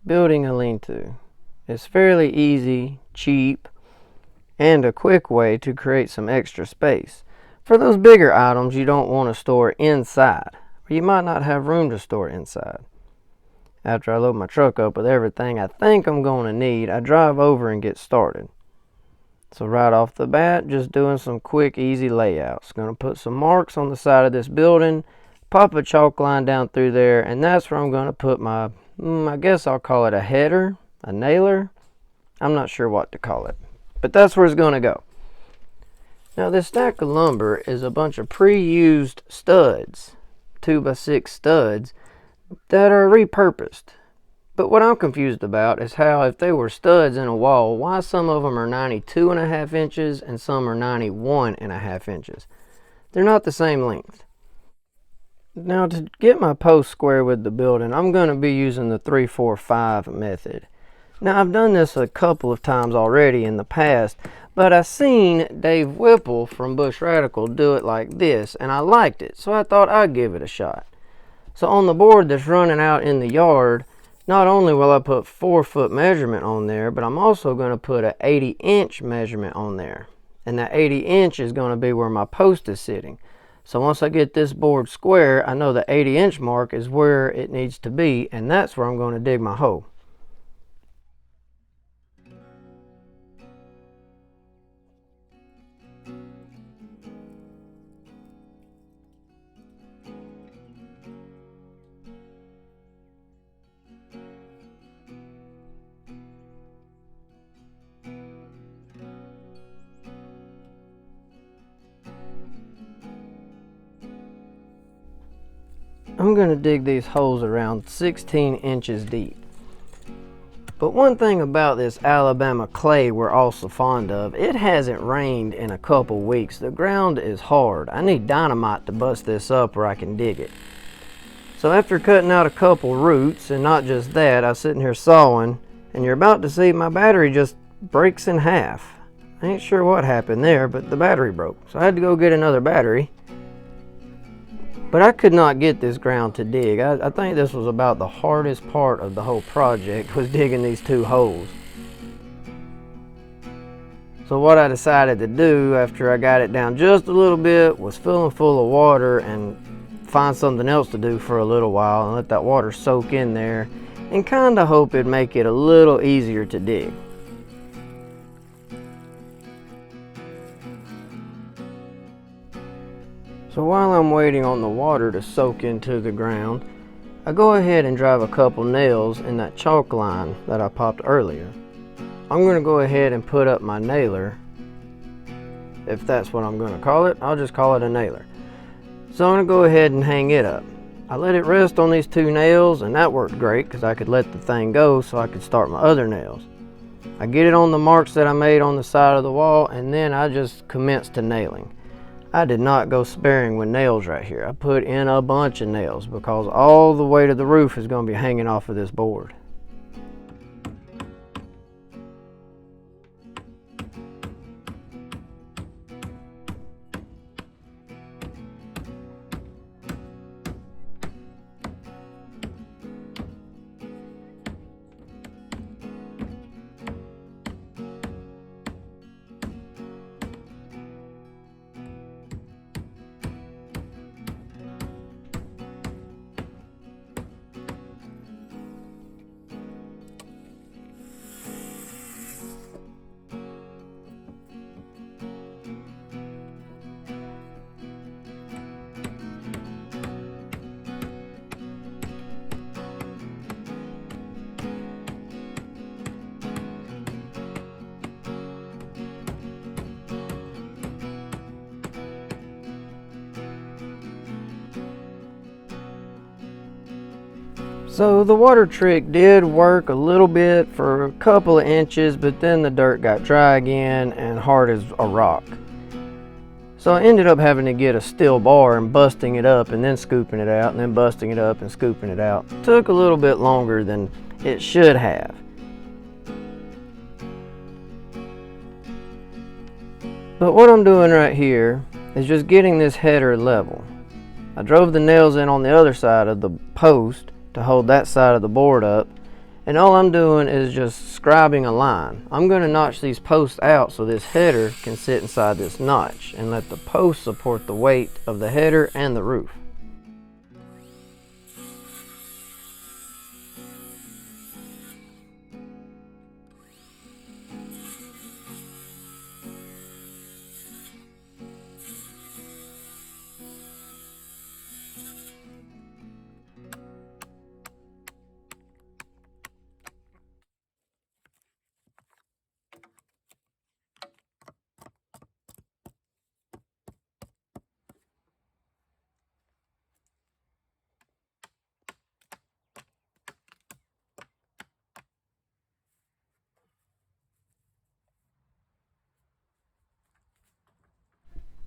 Building a lean-to is fairly easy, cheap, and a quick way to create some extra space. For those bigger items you don't want to store inside, or you might not have room to store inside. After I load my truck up with everything I think I'm going to need, I drive over and get started. So right off the bat, just doing some quick, easy layouts. Going to put some marks on the side of this building, pop a chalk line down through there, and that's where I'm going to put my, I guess I'll call it a header, a nailer. I'm not sure what to call it, but that's where it's going to go. Now this stack of lumber is a bunch of pre-used studs, 2x6 studs, that are repurposed. But what I'm confused about is how, if they were studs in a wall, why some of them are 92.5 inches and some are 91.5 inches. They're not the same length. Now to get my post square with the building, I'm going to be using the 3-4-5 method. Now I've done this a couple of times already in the past, but I seen Dave Whipple from Bush Radical do it like this, and I liked it, so I thought I'd give it a shot. So on the board that's running out in the yard, not only will I put 4-foot measurement on there, but I'm also going to put an 80-inch measurement on there. And that 80 inch is going to be where my post is sitting. So once I get this board square, I know the 80-inch mark is where it needs to be, and that's where I'm going to dig my hole. I'm going to dig these holes around 16 inches deep. But one thing about this Alabama clay we're also fond of, it hasn't rained in a couple weeks. The ground is hard. I need dynamite to bust this up where I can dig it. So after cutting out a couple roots, and not just that, I was sitting here sawing, and you're about to see my battery just breaks in half. I ain't sure what happened there, but the battery broke. So I had to go get another battery. But I could not get this ground to dig. I think this was about the hardest part of the whole project, was digging these two holes. So what I decided to do after I got it down just a little bit was fill them full of water and find something else to do for a little while and let that water soak in there and kind of hope it'd make it a little easier to dig. So while I'm waiting on the water to soak into the ground, I go ahead and drive a couple nails in that chalk line that I popped earlier. I'm going to go ahead and put up my nailer, if that's what I'm going to call it. I'll just call it a nailer. So I'm going to go ahead and hang it up. I let it rest on these two nails, and that worked great because I could let the thing go so I could start my other nails. I get it on the marks that I made on the side of the wall, and then I just commenced to nailing. I did not go sparing with nails right here. I put in a bunch of nails because all the weight of the roof is going to be hanging off of this board. So the water trick did work a little bit for a couple of inches, but then the dirt got dry again and hard as a rock. So I ended up having to get a steel bar and busting it up and then scooping it out and then busting it up and scooping it out. Took a little bit longer than it should have. But what I'm doing right here is just getting this header level. I drove the nails in on the other side of the post to hold that side of the board up, and all I'm doing is just scribing a line. I'm going to notch these posts out so this header can sit inside this notch and let the post support the weight of the header and the roof.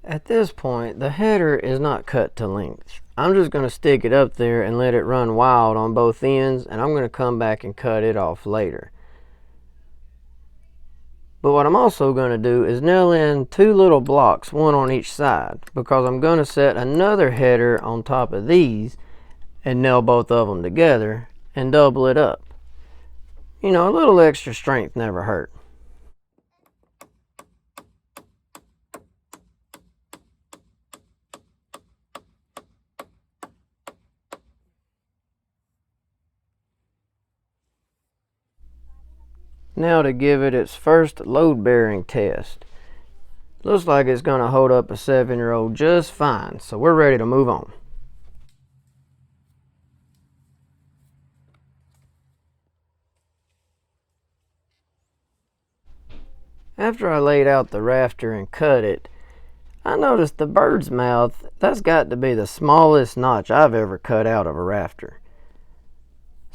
At this point, the header is not cut to length. I'm just going to stick it up there and let it run wild on both ends, and I'm going to come back and cut it off later. But what I'm also going to do is nail in 2 little blocks, one on each side, because I'm going to set another header on top of these and nail both of them together and double it up. You know, a little extra strength never hurt. Now to give it its first load bearing test. Looks like it's going to hold up a 7-year-old just fine, so we're ready to move on. After I laid out the rafter and cut it, I noticed the bird's mouth, that's got to be the smallest notch I've ever cut out of a rafter.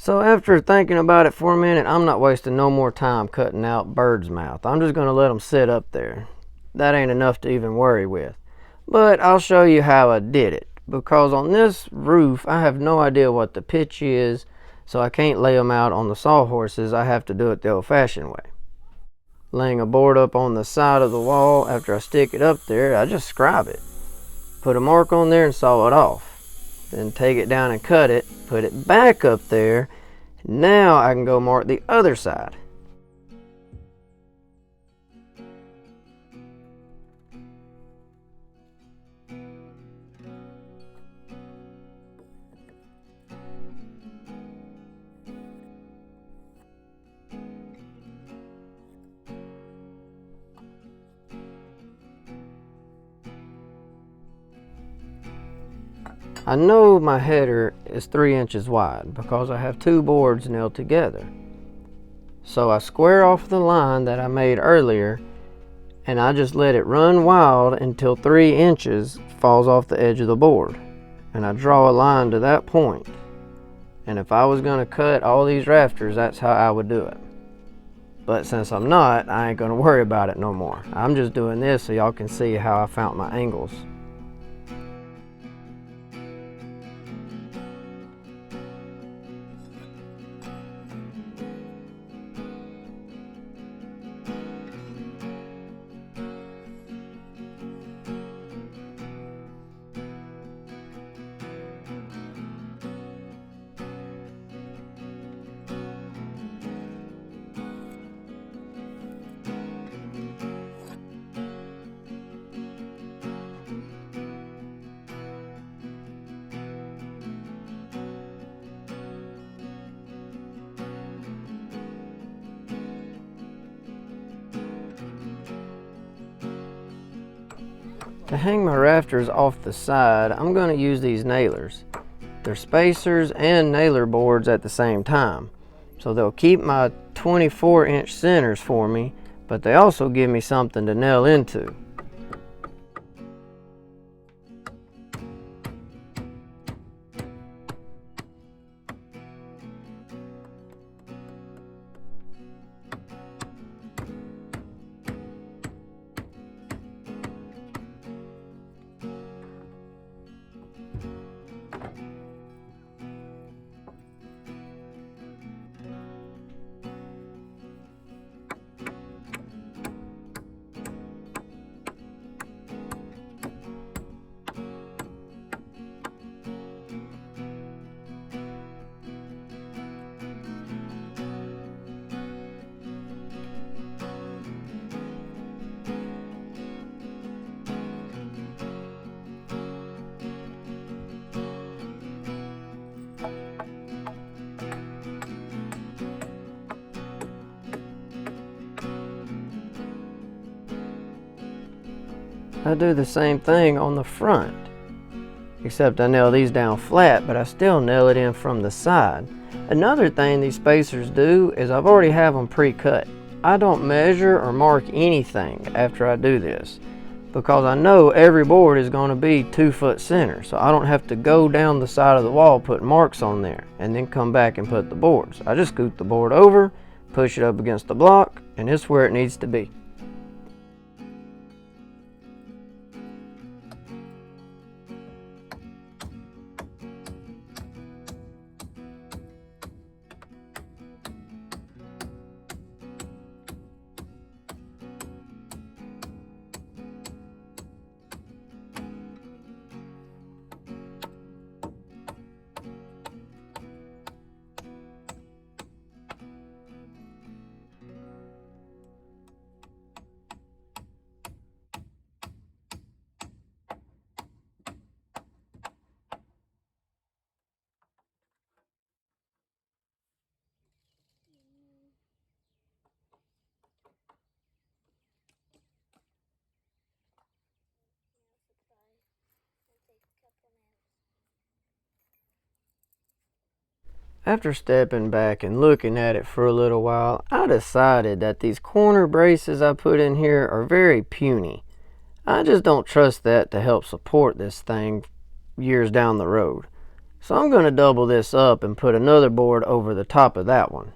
So after thinking about it for a minute, I'm not wasting no more time cutting out bird's mouth. I'm just going to let them sit up there. That ain't enough to even worry with. But I'll show you how I did it, because on this roof I have no idea what the pitch is, so I can't lay them out on the sawhorses. I have to do it the old-fashioned way. Laying a board up on the side of the wall, after I stick it up there, I just scribe it. Put a mark on there and saw it off. Then take it down and cut it, put it back up there. Now I can go mark the other side. I know my header is 3 inches wide because I have 2 boards nailed together. So I square off the line that I made earlier, and I just let it run wild until 3 inches falls off the edge of the board. And I draw a line to that point. And if I was going to cut all these rafters, that's how I would do it. But since I'm not, I ain't going to worry about it no more. I'm just doing this so y'all can see how I found my angles. To hang my rafters off the side, I'm going to use these nailers. They're spacers and nailer boards at the same time. So they'll keep my 24-inch centers for me, but they also give me something to nail into. I do the same thing on the front, except I nail these down flat, but I still nail it in from the side. Another thing these spacers do is I've already have them pre-cut. I don't measure or mark anything after I do this, because I know every board is going to be 2 foot center, so I don't have to go down the side of the wall, put marks on there, and then come back and put the boards. I just scoot the board over, push it up against the block, and it's where it needs to be. After stepping back and looking at it for a little while, I decided that these corner braces I put in here are very puny. I just don't trust that to help support this thing years down the road. So I'm going to double this up and put another board over the top of that one.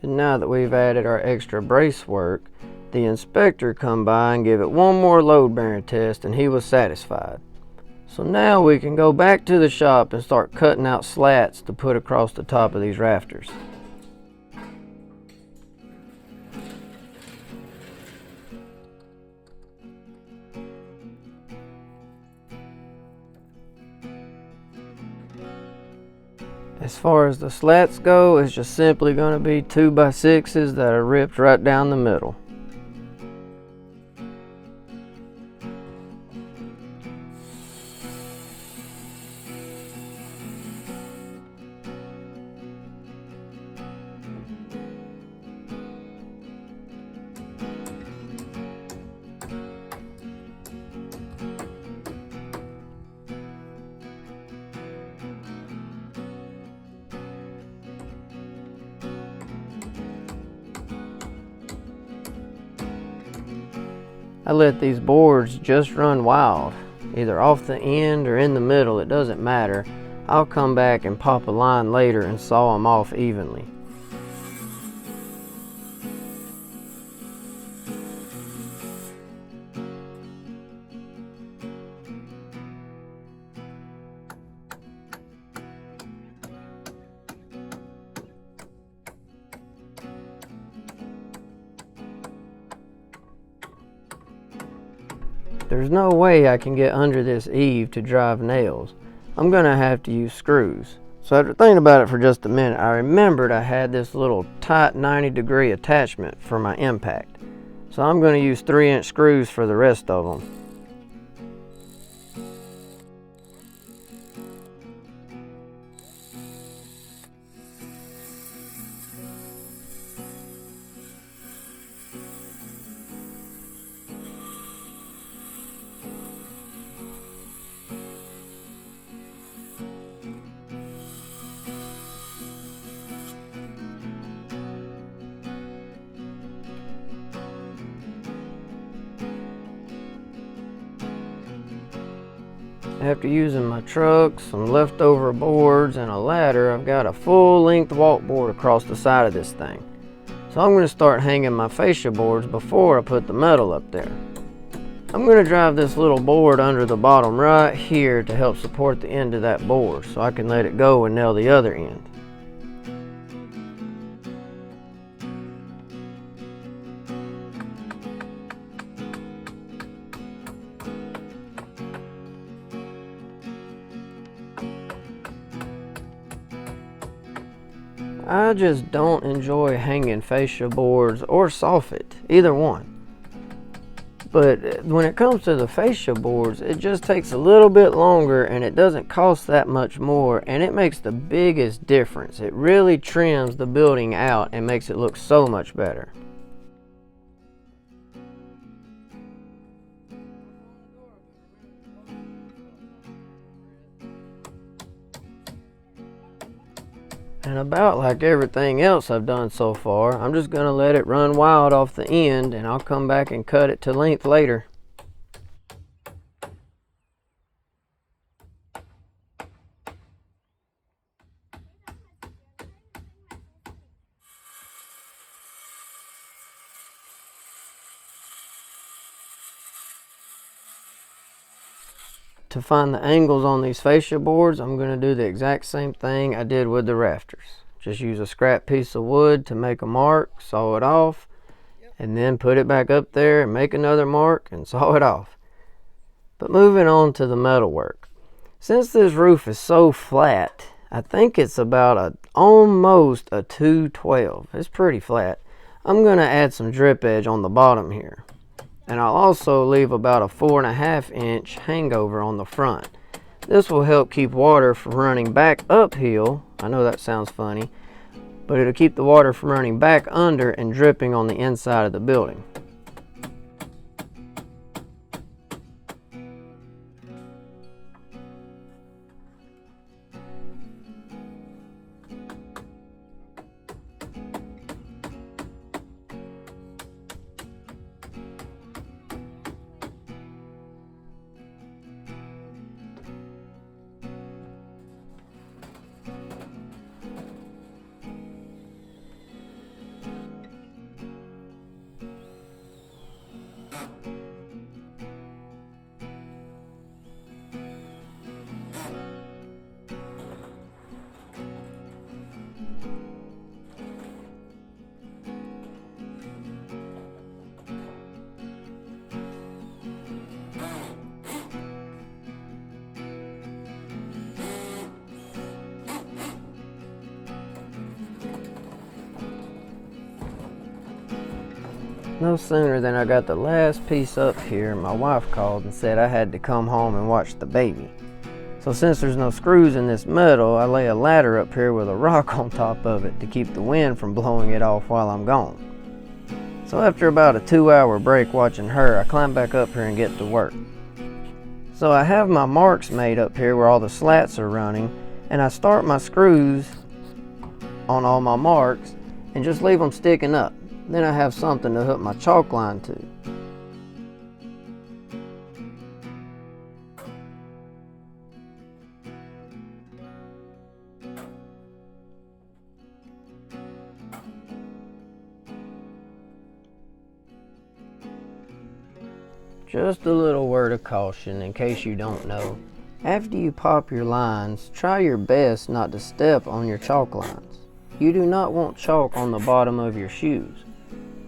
And now that we've added our extra brace work, the inspector come by and give it one more load bearing test, and he was satisfied. So now we can go back to the shop and start cutting out slats to put across the top of these rafters. As far as the slats go, it's just simply going to be 2x6s that are ripped right down the middle. I let these boards just run wild, either off the end or in the middle, it doesn't matter. I'll come back and pop a line later and saw them off evenly. There's no way I can get under this eave to drive nails. I'm gonna have to use screws. So after thinking about it for just a minute, I remembered I had this little tight 90-degree attachment for my impact. So I'm gonna use 3-inch screws for the rest of them. After using my truck, some leftover boards, and a ladder, I've got a full-length walk board across the side of this thing. So I'm going to start hanging my fascia boards before I put the metal up there. I'm going to drive this little board under the bottom right here to help support the end of that board so I can let it go and nail the other end. I just don't enjoy hanging fascia boards or soffit, either one. But when it comes to the fascia boards, it just takes a little bit longer and it doesn't cost that much more, and it makes the biggest difference. It really trims the building out and makes it look so much better. And about like everything else I've done so far, I'm just going to let it run wild off the end, and I'll come back and cut it to length later. To find the angles on these fascia boards, I'm going to do the exact same thing I did with the rafters. Just use a scrap piece of wood to make a mark, saw it off, and then put it back up there and make another mark and saw it off. But moving on to the metal work. Since this roof is so flat, I think it's about almost a 212. It's pretty flat. I'm going to add some drip edge on the bottom here. And I'll also leave about a 4.5 inch hangover on the front. This will help keep water from running back uphill. I know that sounds funny, but it'll keep the water from running back under and dripping on the inside of the building. No sooner than I got the last piece up here, my wife called and said I had to come home and watch the baby. So since there's no screws in this metal, I lay a ladder up here with a rock on top of it to keep the wind from blowing it off while I'm gone. So after about a 2-hour break watching her, I climb back up here and get to work. So I have my marks made up here where all the slats are running, and I start my screws on all my marks and just leave them sticking up. Then I have something to hook my chalk line to. Just a little word of caution in case you don't know. After you pop your lines, try your best not to step on your chalk lines. You do not want chalk on the bottom of your shoes.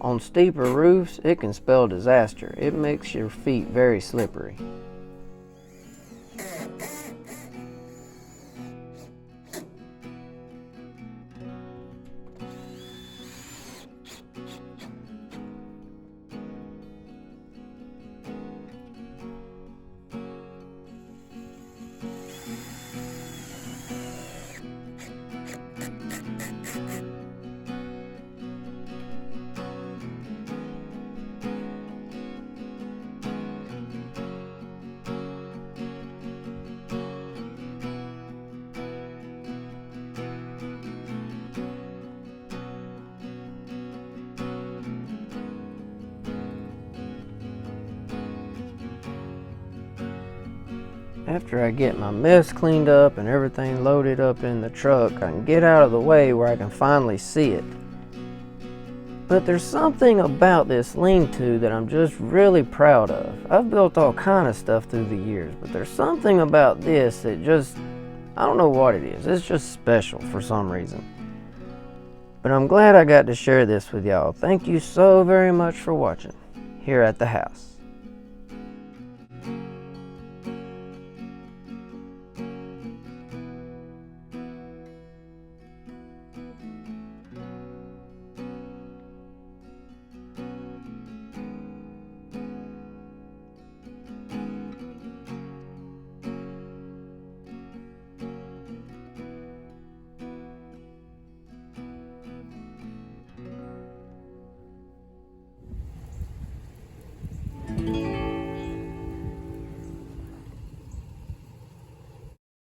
On steeper roofs, it can spell disaster. It makes your feet very slippery. After I get my mess cleaned up and everything loaded up in the truck, I can get out of the way where I can finally see it. But there's something about this lean-to that I'm just really proud of. I've built all kind of stuff through the years, but there's something about this that just, I don't know what it is. It's just special for some reason. But I'm glad I got to share this with y'all. Thank you so very much for watching here at the house.